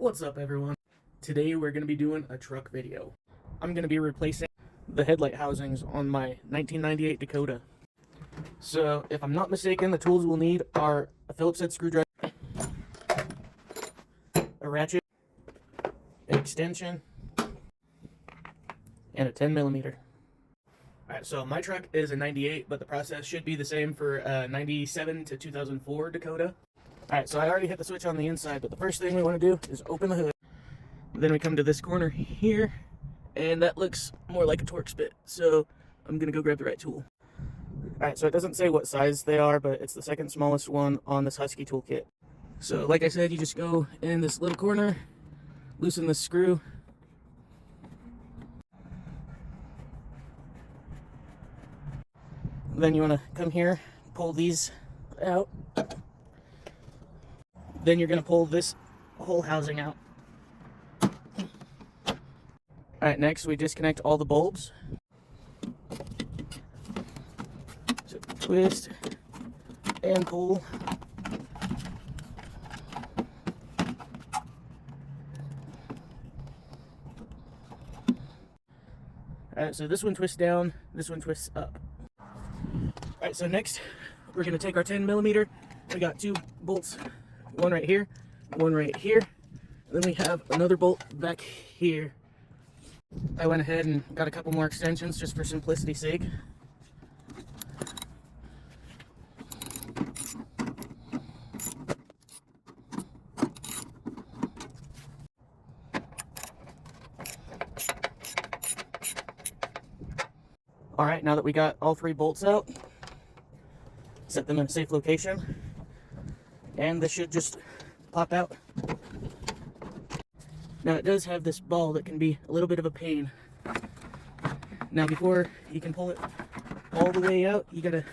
What's up, everyone? Today we're going to be doing a truck video. I'm going to be replacing the headlight housings on my 1998 Dakota. So, if I'm not mistaken, the tools we'll need are a Phillips head screwdriver, a ratchet, an extension, and a 10mm. Alright, so my truck is a 98, but the process should be the same for a 97 to 2004 Dakota. Alright, so I already hit the switch on the inside, but the first thing we want to do is open the hood. Then we come to this corner here, and that looks more like a Torx bit, so I'm going to go grab the right tool. Alright, so it doesn't say what size they are, but it's the second smallest one on this Husky toolkit. So like I said, you just go in this little corner, loosen the screw, then you want to come here, pull these out. Then you're going to pull this whole housing out. Alright, next we disconnect all the bulbs. So twist and pull. Alright, so this one twists down, this one twists up. Alright, so next we're going to take our 10mm. We got two bolts, one right here, one right here. Then we have another bolt back here. I went ahead and got a couple more extensions just for simplicity's sake. Alright, now that we got all three bolts out, set them in a safe location, and this should just pop out. Now it does have this ball that can be a little bit of a pain. Now before you can pull it all the way out, you gotta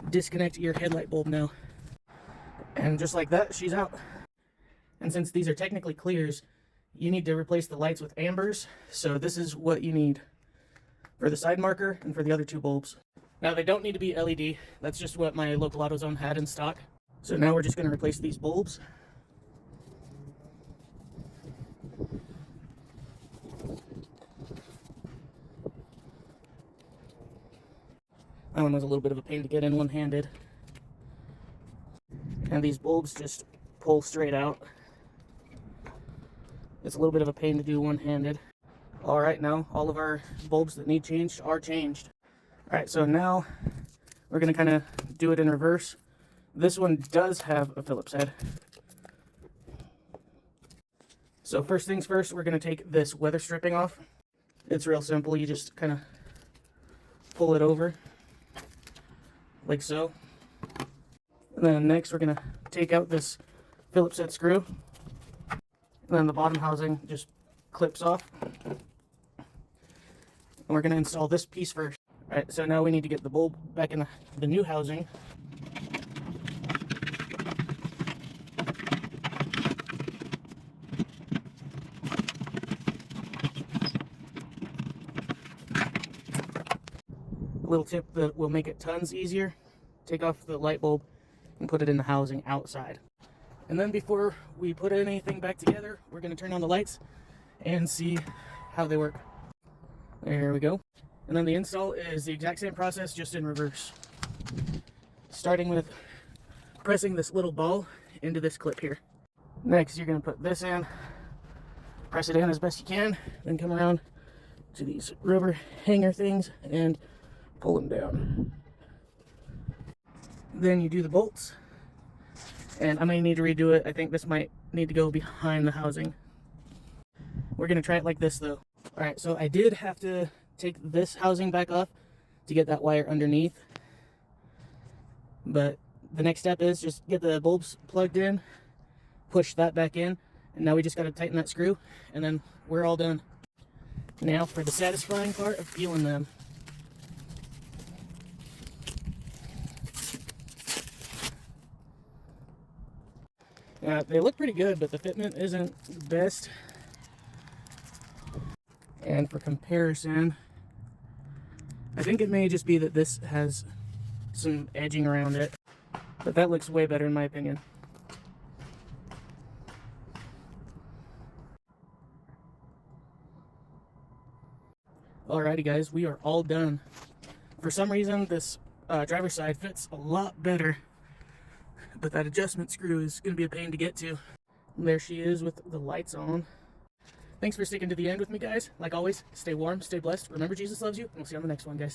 disconnect your headlight bulb now. And just like that, she's out. And since these are technically clears, you need to replace the lights with ambers, so this is what you need for the side marker and for the other two bulbs. Now they don't need to be LED, that's just what my local AutoZone had in stock. So now we're just gonna replace these bulbs. That one was a little bit of a pain to get in one-handed. And these bulbs just pull straight out. It's a little bit of a pain to do one-handed. Alright, now all of our bulbs that need changed are changed. Alright, so now we're going to kind of do it in reverse. This one does have a Phillips head. So first things first, we're going to take this weather stripping off. It's real simple, you just kind of pull it over. Like so. And then next we're going to take out this Phillips head screw. And then the bottom housing just clips off. And we're going to install this piece first. Alright, so now we need to get the bulb back in the new housing. A little tip that will make it tons easier: take off the light bulb and put it in the housing outside. And then before we put anything back together, we're going to turn on the lights and see how they work. There we go. And then the install is the exact same process, just in reverse. Starting with pressing this little ball into this clip here. Next, you're going to put this in, press it in as best you can, then come around to these rubber hanger things and pull them down. Then you do the bolts, and I may need to redo it. I think this might need to go behind the housing. We're going to try it like this though. Alright, so I did have to take this housing back off to get that wire underneath, but the next step is just get the bulbs plugged in, push that back in, and now we just got to tighten that screw, and then we're all done. Now for the satisfying part of peeling them. They look pretty good, but the fitment isn't the best. And for comparison, I think it may just be that this has some edging around it, but that looks way better in my opinion. Alrighty guys, we are all done. For some reason, this driver's side fits a lot better, but that adjustment screw is going to be a pain to get to. And there she is with the lights on. Thanks for sticking to the end with me, guys. Like always, stay warm, stay blessed. Remember, Jesus loves you, and we'll see you on the next one, guys.